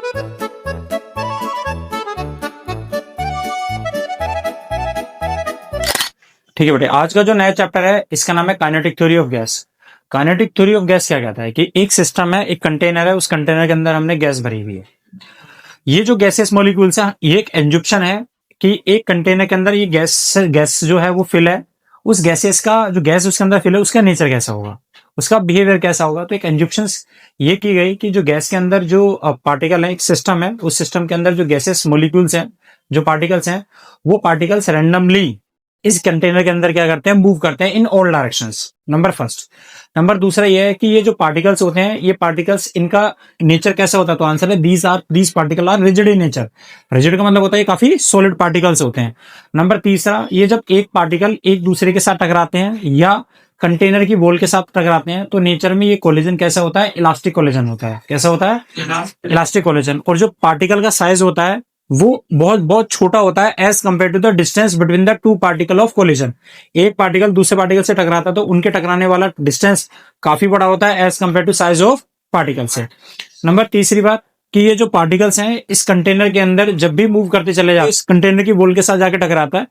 ठीक है बेटे, आज का जो नया चैप्टर है इसका नाम है kinetic theory of gas. Kinetic theory of gas क्या कहता है कि एक सिस्टम है, एक कंटेनर है, उस कंटेनर के अंदर हमने गैस भरी हुई है। ये जो गैसेस मॉलिक्यूल्स है, ये एक एंजुप्शन है कि एक कंटेनर के अंदर ये गैस जो है वो फिल है। उस गैसेस का जो गैस उसके अंदर फिल है उसका नेचर कैसा होगा, उसका बिहेवियर कैसा होगा। तो एक एंजुप्शन ये की गई कि जो गैस के अंदर जो पार्टिकल है, एक सिस्टम है, उस सिस्टम के अंदर जो गैसेस मॉलिक्यूल्स हैं, जो पार्टिकल्स हैं, वो पार्टिकल्स रैंडमली इस कंटेनर के अंदर क्या करते हैं, मूव करते हैं in all directions. Number first. Number दूसरा ये है कि ये जो पार्टिकल्स होते हैं, ये पार्टिकल्स इनका नेचर कैसा होता है। तो आंसर है these particle are rigid in nature. Rigid का मतलब होता है ये काफी सॉलिड पार्टिकल्स होते हैं। नंबर तीसरा, ये जब एक पार्टिकल एक दूसरे के साथ टकराते हैं या कंटेनर की वॉल के साथ टकराते हैं तो नेचर में ये कोलिजन कैसा होता है, इलास्टिक कोलिजन होता है। कैसा होता है, इलास्टिक कोलिजन। और जो पार्टिकल का साइज होता है वो बहुत बहुत छोटा होता है as compare to the distance between the two particle of collision. एक पार्टिकल दूसरे पार्टिकल से टकराता है तो उनके टकराने वाला डिस्टेंस काफी बड़ा होता है as compare to size of particle से। नंबर तीसरी बात कि ये जो पार्टिकल्स हैं इस कंटेनर के अंदर जब भी मूव करते चले जाते हैं, इस कंटेनर की वॉल के साथ जाके टकराता है,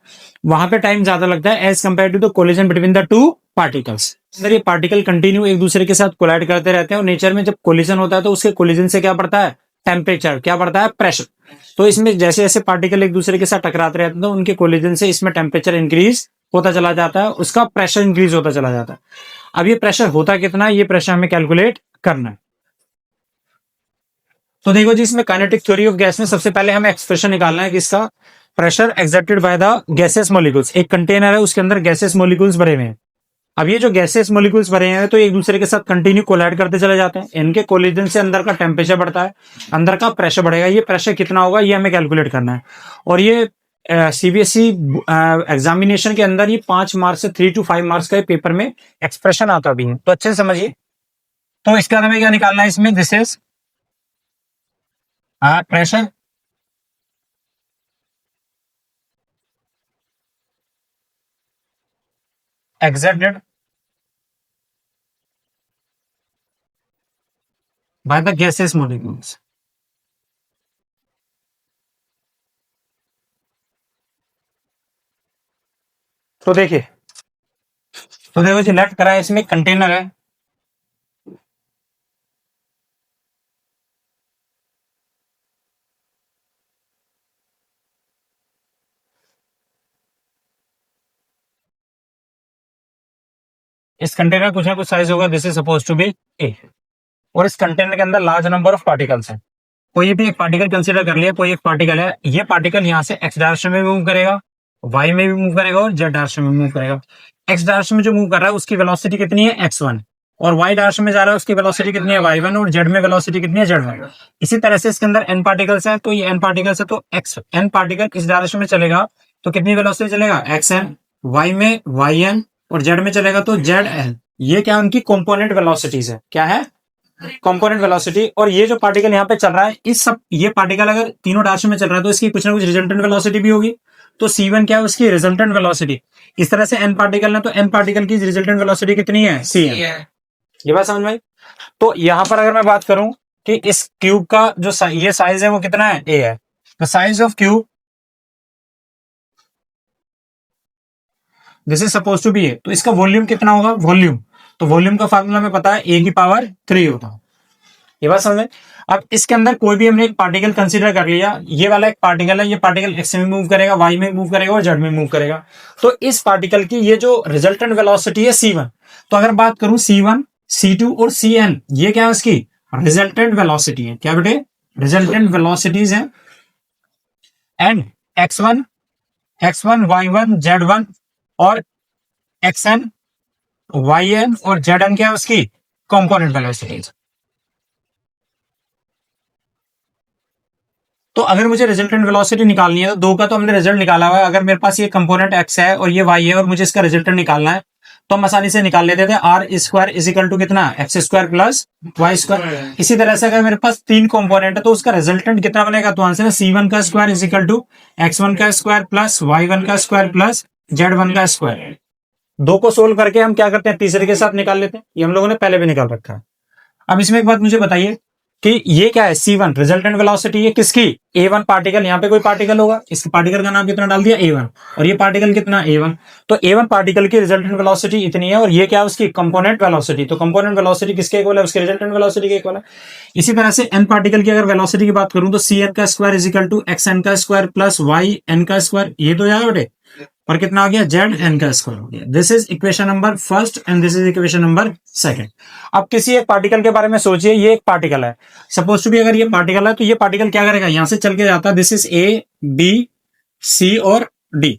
वहां पे टाइम ज्यादा लगता है as compare to the collision between the two particles. अंदर ये पार्टिकल कंटिन्यू एक दूसरे के साथ कोलाइड करते रहते हैं और नेचर में जब कोलिजन होता है तो उसके कोलिजन से क्या बढ़ता है, टेम्परेचर। क्या बढ़ता है, प्रेशर। तो इसमें जैसे जैसे पार्टिकल एक दूसरे के साथ टकराते रहते हैं तो उनके कोलिजन से इसमें टेम्परेचर इंक्रीज होता चला जाता है, उसका प्रेशर इंक्रीज होता चला जाता है। अब ये प्रेशर होता कितना है, ये प्रेशर हमें कैलकुलेट करना है। तो देखो जी, इसमें काइनेटिक थ्योरी ऑफ गैस में सबसे पहले हमें एक्सप्रेशन निकालना है कि इसका pressure exerted by the gases molecules. एक कंटेनर है, उसके अंदर गैसेस मॉलिक्यूल्स भरे हुए हैं। अब ये जो गैसेस मॉलिक्यूल्स भरे हैं तो एक दूसरे के साथ कंटिन्यू कोलाइड करते चले जाते हैं। इनके कोलिजन से अंदर का टेम्परेचर बढ़ता है, अंदर का प्रेशर बढ़ेगा। ये प्रेशर कितना होगा ये हमें कैलकुलेट करना है। और ये सीबीएसई एग्जामिनेशन के अंदर ये 5 मार्क्स से 3 to 5 मार्क्स का पेपर में एक्सप्रेशन आता भी है, तो अच्छे से समझिए। तो इसका हमें क्या निकालना है, इसमें this is pressure exerted by the gaseous molecules। तो देखिए, तो देखो जी, लेट करा है, इसमें कंटेनर है, इस कंटेनर कुछ ना कुछ साइज होगा, this is suppose to be a. और इस कंटेनर के अंदर लार्ज नंबर ऑफ पार्टिकल्स हैं। कोई भी एक पार्टिकल कंसीडर कर लिया, कोई एक पार्टिकल है, ये पार्टिकल यहाँ से एक्स डायरेक्शन में मूव करेगा, वाई में भी मूव करेगा और जेड डायरेक्शन में मूव करेगा। एक्स डायरेक्शन में जो मूव कर रहा है उसकी वेलोसिटी कितनी है, x1। और वाई डायरेक्शन में जा रहा है उसकी वेलोसिटी कितनी है, y1। और जेड में वेलोसिटी कितनी है, z1। इसी तरह से इसके अंदर n पार्टिकल्स हैं, तो ये n पार्टिकल्स है तो x n पार्टिकल इस डायरेक्शन में चलेगा तो कितनी वेलोसिटी चलेगा, xn। y में yn और z में चलेगा तो zn। ये क्या उनकी कंपोनेंट वेलोसिटीज है, क्या है, कंपोनेंट वेलोसिटी। और ये जो पार्टिकल यहाँ पे चल रहा है, इस सब ये पार्टिकल अगर तीनों डायरेक्शन में चल रहा है तो इसकी कुछ ना कुछ रिजल्टेंट वेलोसिटी भी होगी। तो c1 क्या है, उसकी रिजल्टेंट वेलोसिटी। इस तरह से n पार्टिकल है तो n पार्टिकल की रिजल्टेंट वेलोसिटी कितनी है, cn। ये बात समझ में आई। तो यहाँ पर अगर मैं बात करूं कि इस क्यूब का जो ये साइज है वो कितना है, a है। The size of cube this is suppose to be a. तो इसका वॉल्यूम कितना होगा, वॉल्यूम। तो वॉल्यूम का फार्मूला में पता है a की पावर 3 होता है। ये बात समझ में। अब इसके अंदर कोई भी हमने एक पार्टिकल कंसीडर कर लिया, ये वाला एक पार्टिकल है, ये पार्टिकल एक्स में मूव करेगा, वाई में मूव करेगा और जेड में मूव करेगा। तो इस पार्टिकल की ये जो रिजल्टेंट वेलोसिटी है c1। तो अगर बात करूं c1, c2 और cn, ये क्या है उसकी रिजल्टेंट वेलोसिटी है। क्या बेटे, रिजल्टेंट वेलोसिटीज है। एंड x1 y1 z1 और xn yn और zn क्या है उसकी कंपोनेंट वेलोसिटीज। तो अगर मुझे रिजल्टेंट वेलोसिटी निकालनी है तो दो का तो हमने रिजल्ट निकाला हुआ है। अगर मेरे पास ये कंपोनेंट x है और ये y है और मुझे इसका रिजल्टेंट निकालना है तो हम आसानी से निकाल लेते थे। R square is equal to कितना, x square plus y square. इसी तरह से अगर मेरे पास 3 कंपोनेंट है तो उसका रिजल्टेंट कितना बनेगा, तो आंसर है c1 का square is equal to x1 का स्क्वायर प्लस y1 का स्क्वायर प्लस z1 का स्क्वायर। दो को सोल्व करके हम क्या करते हैं, तीसरे के साथ निकाल लेते हैं। ये हम लोगों ने पहले भी निकाल रखा है। अब इसमें एक बात मुझे बताइए कि ये क्या है C1 रिजल्टेंट वेलोसिटी है किसकी A1 पार्टिकल, यहाँ पे कोई पार्टिकल होगा, इस पार्टिकल का नाम कितना डाल दिया A1, और ये पार्टिकल कितना A1, तो A1 पार्टिकल की रिजल्टेंट वेलोसिटी इतनी है, और ये क्या है उसकी कंपोनेंट वेलोसिटी, तो कंपोनेंट वेलोसिटी किसके इक्वल है, उसके रिजल्टेंट वेलोसिटी के इक्वल है। इसी तरह से n पार्टिकल की अगर वेलोसिटी की बात करूं तो Cn का square is equal to xn का स्क्वायर प्लस yn का स्क्वायर, ये तो यार बेटे, और कितना आ गया Zn का स्क्वायर हो गया। This is equation number first and this is equation number second. अब किसी एक पार्टिकल के बारे में सोचिए, ये एक पार्टिकल है, सपोज टू भी अगर ये पार्टिकल है तो ये पार्टिकल क्या करेगा, यहां से चल के जाता है, this is A B C और D।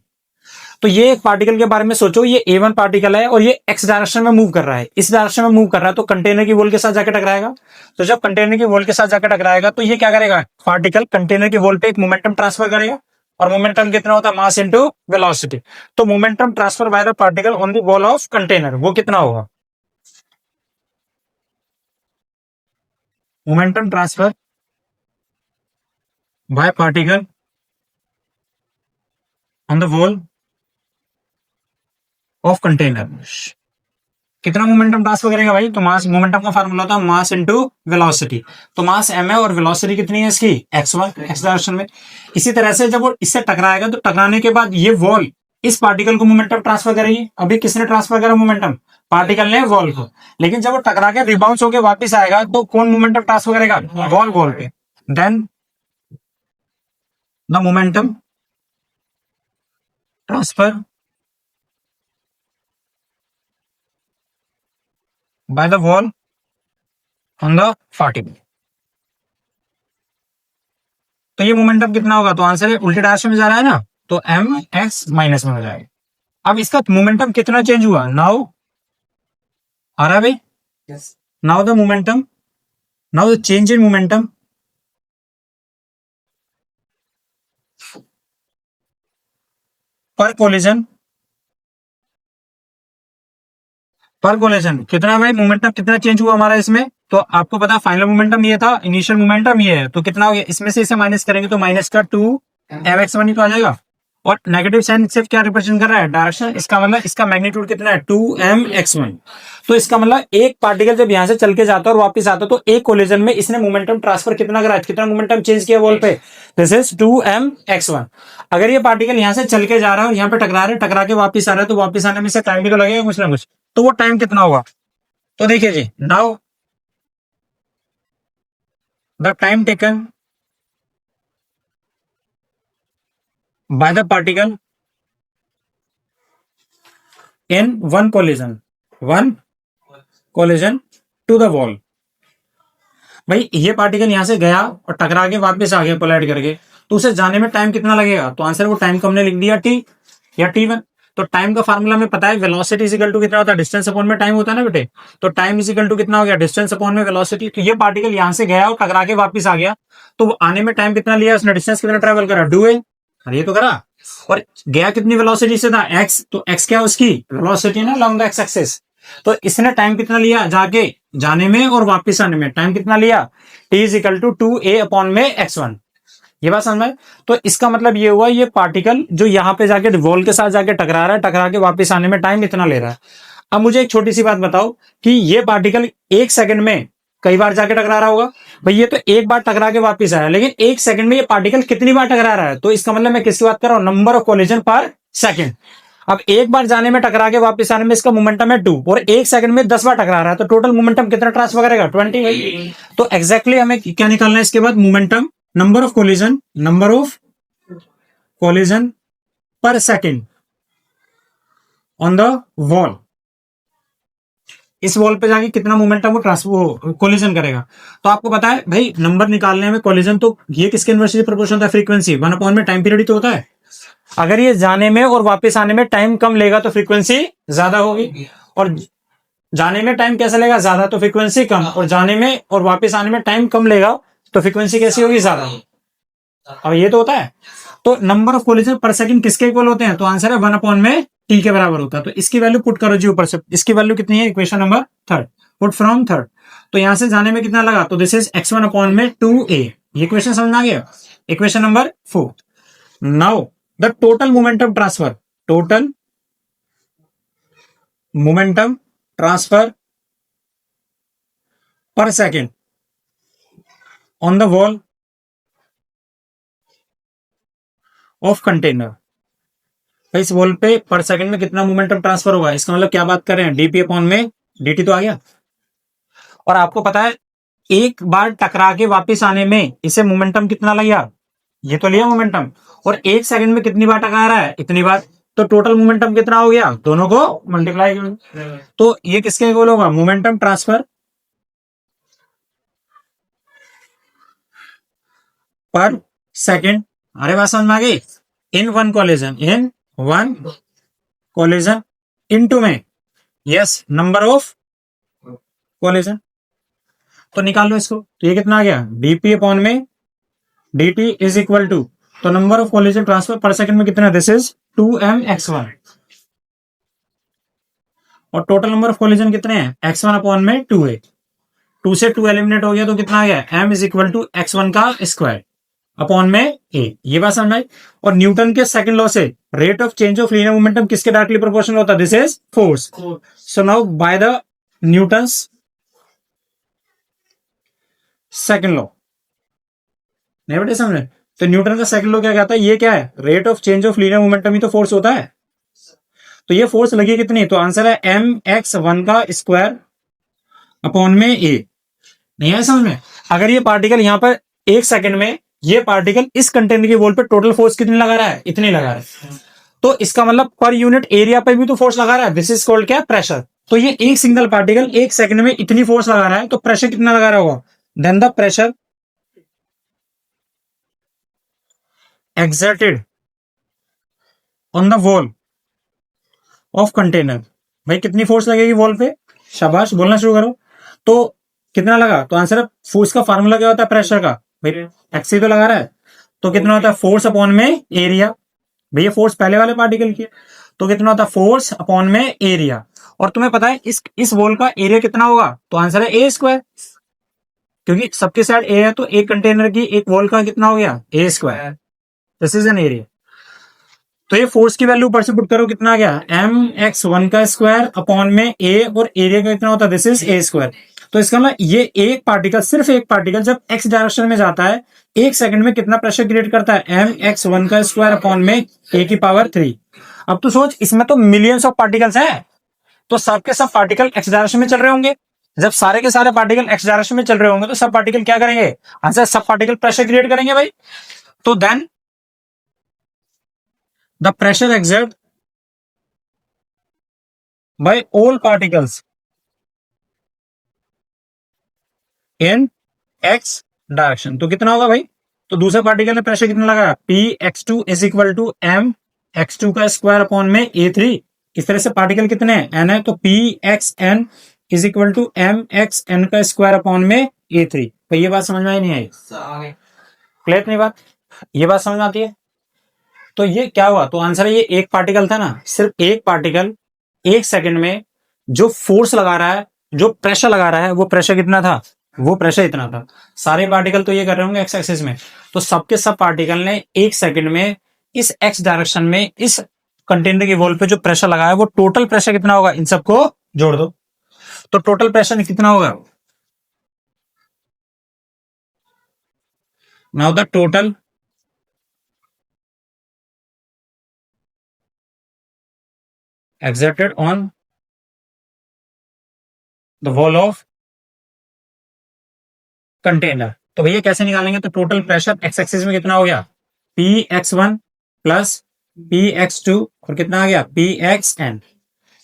तो ये एक पार्टिकल के बारे में सोचो, ये A1 पार्टिकल है और ये x डायरेक्शन में मूव कर रहा है, इस डायरेक्शन में मूव कर रहा है, तो कंटेनर की वॉल के साथ जाकर टकराएगा। तो जब कंटेनर की वॉल के साथ जाकर टकराएगा तो ये क्या करेगा, पार्टिकल कंटेनर की वॉल पे एक मोमेंटम ट्रांसफर करेगा, और मोमेंटम कितना होता है, मास इनटू वेलोसिटी। तो momentum transfer by the particle on the wall of container वो कितना होगा, momentum transfer bye particle on the wall of container, कितना मोमेंटम ट्रांसफर करेगा भाई, तो मास, मोमेंटम का फार्मूला था मास इनटू वेलोसिटी, तो मास m है और वेलोसिटी कितनी है इसकी x1 x डायरेक्शन में। इसी तरह से जब वो इससे टकराएगा तो टकराने के बाद ये वॉल इस पार्टिकल को मोमेंटम ट्रांसफर करेगी। अभी किसने ट्रांसफर करा मोमेंटम, पार्टिकल ने वॉल को, लेकिन जब वो टकरा के रिबाउंस होकर वापस आएगा तो कौन मोमेंटम ट्रांसफर करेगा, वॉल पे। Then the momentum transfer by the wall on the particle, तो ये मोमेंटम कितना होगा, तो आंसर है उल्टे डायरेक्शन में जा रहा है ना, तो m x माइनस में हो जाएगा। अब इसका मोमेंटम कितना चेंज हुआ, नाउ आ रहा है भाई, now the momentum, now the change in momentum पर कोलिजन, पर कोलिजन कितना भाई, मोमेंटम कितना चेंज हुआ हमारा इसमें, तो आपको पता फाइनल मोमेंटम ये था, इनिशियल मोमेंटम ये है, तो कितना हो गया, इसमें से इसे माइनस करेंगे तो माइनस का 2mx1 ही तो आ जाएगा, और नेगेटिव साइन सिर्फ क्या रिप्रेजेंट कर रहा है, डायरेक्शन, इसका मतलब इसका मैग्नीट्यूड कितना है 2mx1। तो इसका मतलब एक पार्टिकल जब यहां से चल के जाता है और वापस आता है तो एक कोलिजन में इसने मोमेंटम ट्रांसफर कितना करा, कितना मोमेंटम चेंज किया वॉल पे, दिस इज 2mx1। अगर ये पार्टिकल यहां से चल के जा रहा है और यहाँ पे टकरा रहा है, टकरा के वापस आ रहा है, तो वापस आने में से टाइम भी तो लगेगा कुछ ना कुछ, तो वो टाइम कितना होगा, तो देखिए जी, now the time taken by the particle in one collision to the wall. भाई ये पार्टिकल यहां से गया और टकरा के वापस आ गया कोलाइड करके, तो उसे जाने में टाइम कितना लगेगा, तो आंसर वो टाइम को हमने लिख दिया t या t1। तो टाइम का फार्मूला हमें पता है, वेलोसिटी इज इक्वल टू कितना होता है, डिस्टेंस अपॉन में टाइम होता है ना बेटे, तो टाइम इज इक्वल टू कितना हो गया, डिस्टेंस अपॉन में वेलोसिटी। तो ये पार्टिकल यहां से गया और टकरा के वापस आ गया, तो वो आने में टाइम कितना लिया, उसने डिस्टेंस कितना ट्रेवल करा, डू ए, ये तो करा, और गया कितनी वेलोसिटी से था x, तो x क्या उसकी वेलोसिटी ना लॉन्ग द एक्स एक्सिस, तो इसने टाइम कितना लिया जाके जाने में और वापस आने में, टाइम कितना लिया, t is equal to 2a upon में x1। ये बात समझ में, तो इसका मतलब ये हुआ, ये पार्टिकल जो यहाँ पे जाके वॉल के साथ जाके टकरा रहा है, टकरा के वापस आने में टाइम इतना ले रहा है। अब मुझे एक छोटी सी बात बताओ कि ये पार्टिकल एक सेकंड में कई बार जाके टकरा रहा होगा, भाई ये तो एक बार टकरा के वापस आया, लेकिन एक सेकंड में ये पार्टिकल कितनी बार टकरा रहा है, तो इसका मतलब मैं किसकी बात कर रहा हूं, नंबर ऑफ कोलिजन पर सेकंड। अब एक बार जाने में टकरा के वापस आने में इसका मोमेंटम है 2, और एक सेकंड में 10 बार टकरा रहा है, तो टोटल मोमेंटम कितना ट्रांसफर करेगा, 20। तो एग्जैक्टली हमें क्या निकालना है इसके बाद, मोमेंटम, नंबर ऑफ कोलिजन पर सेकंड ऑन द वॉल, इस वॉल पे जाके कितना मोमेंटम वो ट्रांसफर कोलिजन करेगा। तो आपको पता है भाई नंबर निकालने में कोलिजन, तो ये किसके इनवर्सली प्रोपोर्शनल होता है, फ्रीक्वेंसी 1 में टाइम पीरियड ही तो होता है। अगर ये जाने में और वापस आने में टाइम कम लेगा तो फ्रीक्वेंसी ज्यादा होगी, और जाने में टाइम कैसा लेगा, ज्यादा, तो फ्रीक्वेंसी कम, और जाने में और वापस आने में टाइम कम लेगा तो फ्रीक्वेंसी कैसी होगी, ज्यादा। अब ये तो होता है, तो नंबर ऑफ कोलिजन पर सेकंड किसके इक्वल होते हैं, तो आंसर है 1 में t के बराबर होता है। तो इसकी वैल्यू पुट करो जी ऊपर से, इसकी वैल्यू कितनी है, इक्वेशन नंबर 3, पुट फ्रॉम 3, तो यहां से जाने में कितना लगा, तो दिस इज x1 में 2a, ये इक्वेशन समझ में आ गया। Equation number 4, now the total momentum transfer per second on the wall of container. इस वॉल पे पर सेकंड में कितना मोमेंटम ट्रांसफर होगा, इसका मतलब क्या बात कर रहे हैं, डीपी अपॉन में dt तो आ गया। और आपको पता है एक बार टकरा के वापस आने में इसे मोमेंटम कितना लगेगा, ये तो लिया मोमेंटम, और एक सेकंड में कितनी बार टकरा रहा है, इतनी बार, तो टोटल मोमेंटम कितना हो गया, दोनों को मल्टीप्लाई। तो ये किसके इक्वल होगा, मोमेंटम ट्रांसफर पर सेकंड। अरे बात समझ में आ गई, इन वन कोलिजन इनटू में यस नंबर ऑफ कोलिजन। तो निकाल लो इसको, तो ये कितना आ गया, डीपी अपॉन में dt इज इक्वल टू, तो नंबर ऑफ कोलिजन ट्रांसफर पर सेकंड में कितना, दिस इज 2mx1, और टोटल नंबर ऑफ कोलिजन कितने हैं, x1 अपॉन में 2a, 2 से 2 एलिमिनेट हो गया तो कितना आ गया, m is equal to x1 का स्क्वायर अपॉन में a। ये बात समझ आई। और न्यूटन के सेकंड लॉ से rate of change of linear momentum किसके डायरेक्टली प्रोपोर्शनल होता है, this is force. So now by the Newton's second law, नहीं बेटे समझे, तो न्यूटन का सेकंड लॉ क्या कहता है, ये क्या है, rate of change of linear momentum ही तो फोर्स होता है। तो ये फोर्स लगी कितनी, तो आंसर है mx1 का स्क्वायर अपॉन में a। नहीं है समझ में। अगर ये पार्टिकल यहां पर एक सेकंड में, ये पार्टिकल इस कंटेनर की वॉल पे टोटल फोर्स कितनी लगा रहा है, इतनी लगा रहा है, तो इसका मतलब पर यूनिट एरिया पे भी तो फोर्स लगा रहा है, दिस इज कॉल्ड क्या, प्रेशर। तो ये एक सिंगल पार्टिकल एक सेकंड में इतनी फोर्स लगा रहा है, तो प्रेशर कितना लगा रहा होगा, then the pressure exerted on the wall of container। भाई कितनी फोर्स लगेगी वॉल पे, शाबाश बोलना शुरू करो। तो कितना लगा, तो आंसर है, फोर्स का फार्मूला क्या होता है प्रेशर का, भाई एक्स ही तो लगा रहा है, तो कितना होता है फोर्स अपॉन में एरिया। भैया फोर्स पहले वाले पार्टिकल की है, तो कितना होता है फोर्स अपॉन में एरिया। और तुम्हें पता है इस वॉल का एरिया कितना होगा, तो आंसर है ए स्क्वायर, क्योंकि सबके साइड ए है, तो एक कंटेनर की एक वॉल का कितना हो गया, a square, this is an area. तो ये फोर्स की वैल्यू ऊपर से पुट करो, कितना आ गया, mx1 का स्क्वायर अपॉन में a, और एरिया का कितना होता है, दिस इज a स्क्वायर। तो इसका मतलब ये एक पार्टिकल, सिर्फ एक पार्टिकल जब x डायरेक्शन में जाता है, एक सेकंड में कितना प्रेशर क्रिएट करता है, mx1 का स्क्वायर अपॉन में a की पावर 3। अब तो सोच, इसमें तो मिलियंस ऑफ पार्टिकल्स हैं, तो सबके सब पार्टिकल x डायरेक्शन में चल रहे होंगे। जब सारे के सारे पार्टिकल x डायरेक्शन में चल रहे होंगे, तो सब पार्टिकल क्या करेंगे, आंसर सब पार्टिकल प्रेशर क्रिएट करेंगे भाई। तो then the pressure exerted by all particles in x डायरेक्शन। तो कितना होगा भाई, तो दूसरे पार्टिकल ने प्रेशर कितना लगाया, px2 is equal to m x2 का स्क्वायर अपॉन में a3। इस तरह से पार्टिकल कितने हैं, n है, तो pxn is equal to m xn का स्क्वायर अपॉन में a3। तो ये बात समझ में आई नहीं आई, क्लियर नहीं बात, ये बात समझ में आती है। तो ये क्या हुआ, तो आंसर है, ये एक पार्टिकल था ना, सिर्फ एक पार्टिकल एक सेकंड में जो फोर्स लगा रहा है, जो प्रेशर लगा रहा है, वो प्रेशर कितना था, वो प्रेशर इतना था। सारे पार्टिकल तो ये कर रहे होंगे एक्स एक्सिस में, तो सबके सब पार्टिकल ने एक सेकंड में इस एक्स डायरेक्शन में इस कंटेनर की वॉल पे जो प्रेशर लगाया, वो टोटल प्रेशर कितना होगा, इन सबको जोड़ दो, तो टोटल प्रेशर कितना होगा। Now the total exerted on the wall of container. तो भैया कैसे निकालेंगे, तो टोटल प्रेशर एक्स एक्सिस में कितना हो गया, px1 प्लस px2, और कितना आ गया pxn,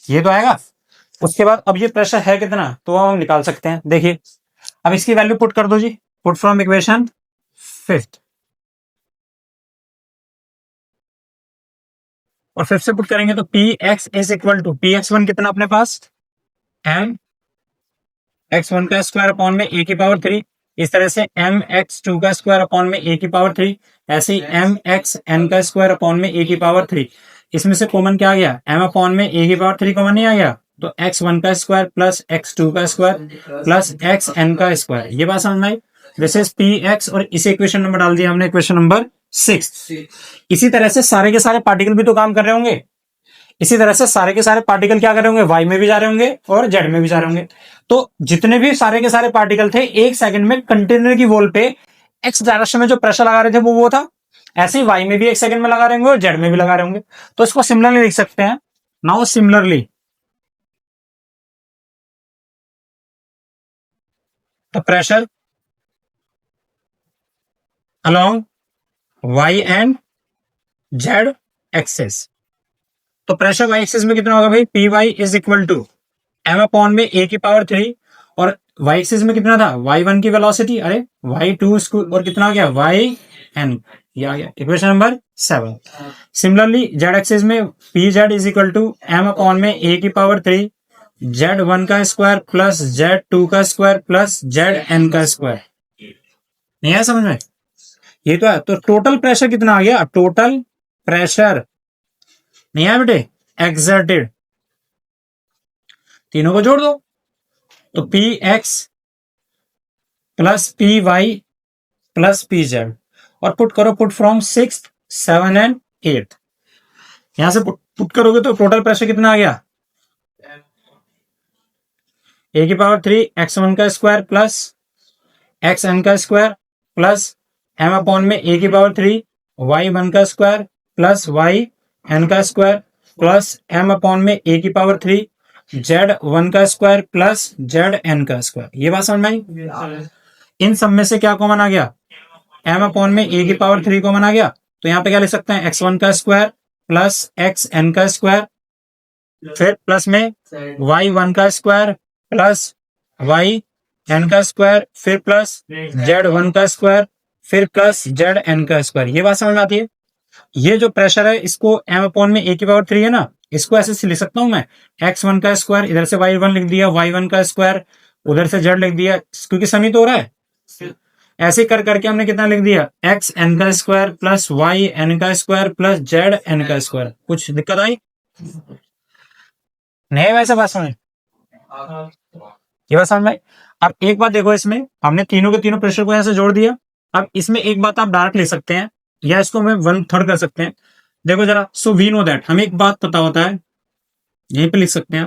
ये तो आएगा। उसके बाद अब ये प्रेशर है कितना, तो हम निकाल सकते हैं। देखिए अब इसकी वैल्यू पुट कर दो जी, पुट फ्रॉम इक्वेशन 5th, और 5th से पुट करेंगे तो px is equal to px1 कितना अपने पास, m x1 का स्क्वायर अपॉन में a की पावर 3, इस तरह से m x2 का स्क्वायर अपॉन में a की पावर 3, ऐसे ही m x n का स्क्वायर अपॉन में a की पावर 3। इसमें से कॉमन क्या आ गया, m अपॉन में a की पावर 3 कॉमन नहीं आ गया, तो x1 का स्क्वायर प्लस x2 का स्क्वायर प्लस xn का स्क्वायर। ये बात समझ में आई, दिस इज px, और इसे इक्वेशन नंबर डाल दिया हमने, इक्वेशन नंबर 6। इसी तरह से सारे के सारे पार्टिकल भी तो काम कर रहे होंगे, इसी तरह से सारे के सारे पार्टिकल क्या कर रहे होंगे, वाई में भी जा रहे होंगे और जेड में भी जा रहे होंगे। तो जितने भी सारे के सारे पार्टिकल थे एक सेकंड में कंटेनर की वॉल पे एक्स डायरेक्शन में जो प्रेशर लगा रहे थे वो था, ऐसे ही वाई में भी एक सेकंड में लगा रहे होंगे और जेड में भी लगा रहे होंगे। तो इसको सिमिलरली लिख सकते हैं। Now similarly the pressure along Y and Z axes. तो प्रेशर वाई एक्सिस में कितना होगा भाई, P Y is equal to M upon में ए की पावर 3, और वाई एक्सिस में कितना था, वाई वन की वेलोसिटी, अरे वाई टू और कितना आ गया, वाई एन, ये आ गया equation number 7। Similarly z axis में p z is equal to M upon में ए की पावर 3 जेड वन का स्क्वायर प्लस जेड टू का स्क्वायर प्लस जेड एन का स्क्वायर। नहीं आया समझ में, ये तो है। तो टोटल प्रेशर कितना आ गया, टोटल प्रेशर नहीं आया बेटे, एक्सर्टेड, तीनों को जोड़ दो तो P X plus P Y plus P Z, और पुट करो, पुट फ्रॉम 6, 7 एंड 8। यहां से पुट करोगे तो टोटल प्रेशर कितना आ गया, ए की पावर 3 एक्स वन का स्क्वायर प्लस एक्स एन का स्क्वायर प्लस एम अपॉन में ए की पावर 3 वाई वन का स्क्वायर प्लस वाई एन का स्क्वायर प्लस एम अपॉन में ए की पावर 3 जेड वन का स्क्वायर प्लस जेड एन का स्क्वायर। ये बात समझ में आई। इन सब में से क्या कॉमन आ गया, एम अपॉन में ए की पावर 3 कॉमन आ गया। तो यहाँ पे क्या लिख सकते हैं, एक्स वन का स्क्वायर प्लस एक्स एन का स्क्वायर, फिर प्लस में वाई वन का स्क्वायर प्लस वाई एन का स्क्वायर, फिर प्लस जेड वन का स्क्वायर, फिर प्लस जेड एन का स्क्वायर। ये बात समझ में आती है। ये जो प्रेशर है इसको एम अपॉन में ए की पावर 3 है ना, इसको ऐसे लिख सकता हूं मैं, एक्स वन का स्क्वायर इधर से वाई वन लिख दिया, वाई वन का स्क्वायर उधर से जेड लिख दिया, क्योंकि समी तो हो रहा है। ऐसे कर करके हमने कितना लिख दिया, एक्स एन का स्क्वायर प्लस वाई एन का स्क्वायर प्लस जेड एन का स्क्वायर। कुछ दिक्कत आई नहीं, वैसे बात समझ, ये बात समझ में। अब एक बात देखो, इसमें हमने तीनों के तीनों प्रेशर को ऐसे जोड़ दिया। अब इसमें एक बात आप डायरेक्ट ले सकते हैं या इसको हमें 1/3 कर सकते हैं। देखो जरा, सो वी नो दैट, हमें एक बात पता होता है, यहीं पे लिख सकते हैं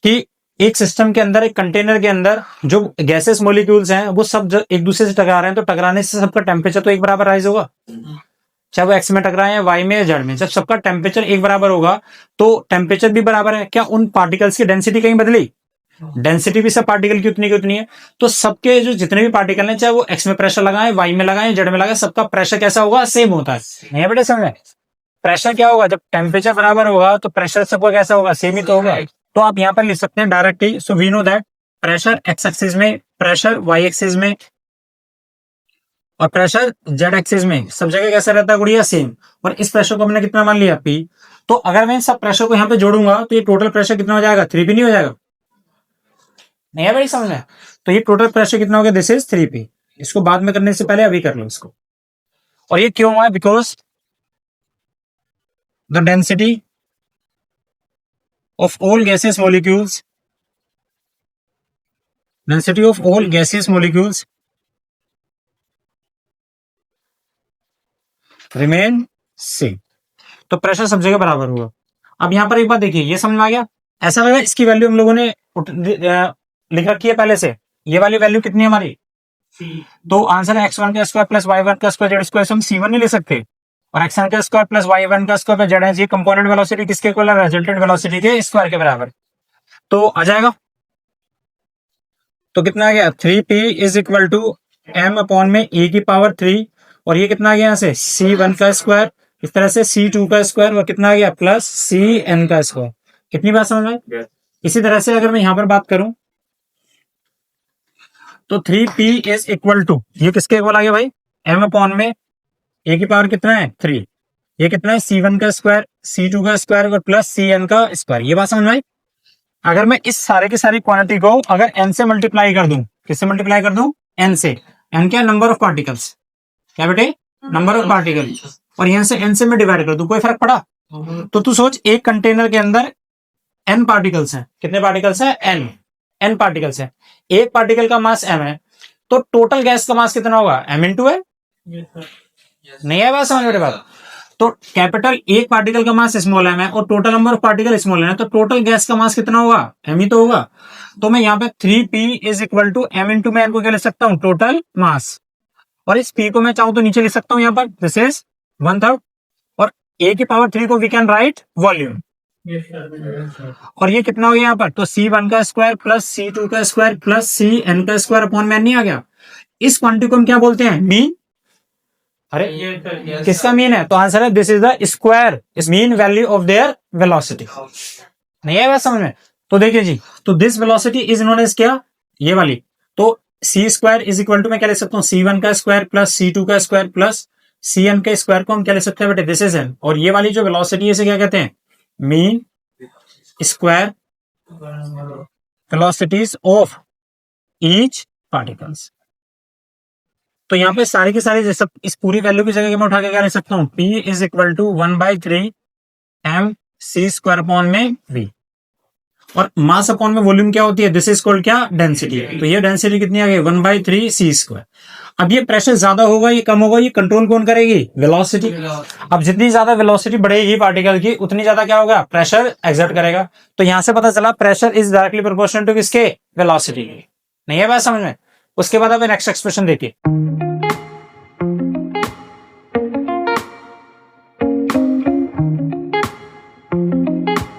कि एक सिस्टम के अंदर, एक कंटेनर के अंदर जो गैसेस मॉलिक्यूल्स हैं वो सब एक दूसरे से टकरा रहे हैं, तो टकराने से सबका टेम्परेचर तो एक बराबर राइज होगा, चाहे वो एक्स में टकराए या वाई में या जेड में। जब सबका टेम्परेचर एक बराबर होगा तो टेम्परेचर भी बराबर है। क्या उन पार्टिकल्स की डेंसिटी कहीं बदली, डेंसिटी भी सब पार्टिकल की उतनी है। तो सबके जो जितने भी पार्टिकल हैं, चाहे वो एक्स में प्रेशर लगाए, वाई में लगाए, जेड में लगाए, सबका प्रेशर कैसा होगा, सेम होता है। नहीं बेटे समझ, प्रेशर क्या होगा, जब टेम्परेचर बराबर होगा तो प्रेशर सबका कैसा होगा, सेम ही तो होगा। तो आप यहाँ पर लिख सकते हैं directly, so we know that pressure X axis में, प्रेशर वाई एक्सिस में और प्रेशर जेड एक्सिस में सब जगह कैसा रहता है गुड़िया, सेम। और इस प्रेशर को हमने कितना मान लिया, पी। तो अगर मैं सब प्रेशर को यहाँ पे जोड़ूंगा तो ये टोटल प्रेशर कितना हो जाएगा, 3 पी नहीं हो जाएगा, नहीं है भाई समझ में। तो ये टोटल प्रेशर कितना हो गया, दिस इज 3 पी। इसको बाद में करने से पहले अभी कर लो इसको। और ये क्यों हुआ है, because the density of all gaseous molecules, density of all gaseous molecules remain same। तो प्रेशर सब जगह बराबर होगा। अब यहां पर एक बात देखिए, ये समझ में आ गया। ऐसा लगा इसकी वैल्यू हम लोगों ने लिख रखी है पहले से, ये वाली वैल्यू कितनी है हमारी, तो आंसर है एक्स वन का स्क्वायर प्लस वाई वन का स्क्वायर जेड स्क्वायर। हम C1 नहीं ले सकते, और एक्स वन का स्क्वायर प्लस वाई वन का स्क्वायर जेड है, ये कंपोनेंट वेलोसिटी किसके इक्वल है, रिजल्टेंट वेलोसिटी के स्क्वायर के बराबर। तो आ जाएगा, तो कितना आ गया, 3p is equal to m upon में ए की पावर 3, और ये कितना आ गया यहाँ से, C1 का स्क्वायर, इस तरह से C2 का स्क्वायर, और कितना आ गया प्लस Cn का स्क्वायर। कितनी बात समझ में। इसी तरह से अगर मैं यहां पर बात करूं तो 3p इज इक्वल टू, ये किसके इक्वल आ गया भाई, m अपॉन में ए की पावर कितना है 3, ये कितना है C1 का स्क्वायर, C2 का स्क्वायर और प्लस Cn का स्क्वायर। ये बात समझ में आई। अगर मैं इस सारे की सारी क्वांटिटी को अगर n से मल्टीप्लाई कर दूं, किससे मल्टीप्लाई कर दूं, n से, n क्या, नंबर ऑफ पार्टिकल्स, क्या बेटे, नंबर ऑफ पार्टिकल, और यहां से n से मैं डिवाइड कर दूं, कोई फर्क पड़ा। तो तू सोच, एक कंटेनर के अंदर n पार्टिकल्स हैं, कितने पार्टिकल्स हैं, n पार्टिकल्स हैं, एक पार्टिकल का मास m है, तो टोटल गैस का मास कितना होगा, m इंटू है, नहीं है बात समझ मेरे बात। तो कैपिटल एक पार्टिकल का मास स्मॉल एम है और total number of particle small है, तो टोटल गैस का मास कितना होगा, एम ही तो होगा। तो मैं यहाँ पे 3p is equal to M into मैं इनको क्या लिख सकता हूँ, टोटल मास, और इस p को मैं चाहूं तो नीचे लिख सकता हूं यहाँ पर, दिस इज 1/3, और a की पावर 3 को वी कैन राइट वॉल्यूम, और ये कितना हो गया यहाँ पर, तो C1 का स्क्वायर प्लस C2 का स्क्वायर प्लस Cn का स्क्वायर अपॉन में नहीं आ गया। इस क्वांटिटी को हम क्या बोलते हैं, मीन। अरे किसका मीन है, तो आंसर है this is the square mean value of their velocity. नहीं है बात समझ में? तो देखिए जी, तो this velocity is known as क्या, ये वाली, तो C square is equal to मैं क्या लिख सकता हूँ, C1 का स्क्वायर प्लस C2 का स्क्वायर प्लस Cn के स्क्वायर को हम क्या लिख सकते हैं बेटे, दिस इज एन, और ये वाली जो वेलोसिटी है इसे क्या कहते हैं, mean square velocities of each particles. तो यहाँ पे सारे के सारे सब इस पूरी वैल्यू की जगह मैं उठा के क्या लिख सकता हूँ, P is equal to 1/3 m c square upon में v, और मास अपॉन में वॉल्यूम क्या होती है, दिस इज कॉल्ड क्या, डेंसिटी। तो ये डेंसिटी कितनी आ गई, 1/3 c स्क्वायर। अब ये प्रेशर ज्यादा होगा ये कम होगा, ये कंट्रोल कौन करेगी, वेलोसिटी। अब जितनी ज्यादा वेलोसिटी बढ़ेगी पार्टिकल की उतनी ज्यादा क्या होगा, प्रेशर एक्सर्ट करेगा। तो यहां से पता चला pressure is directly proportional to किसके, वेलोसिटी। नहीं है बात समझ में? उसके बाद अब नेक्स्ट एक्सप्रेशन देखिए,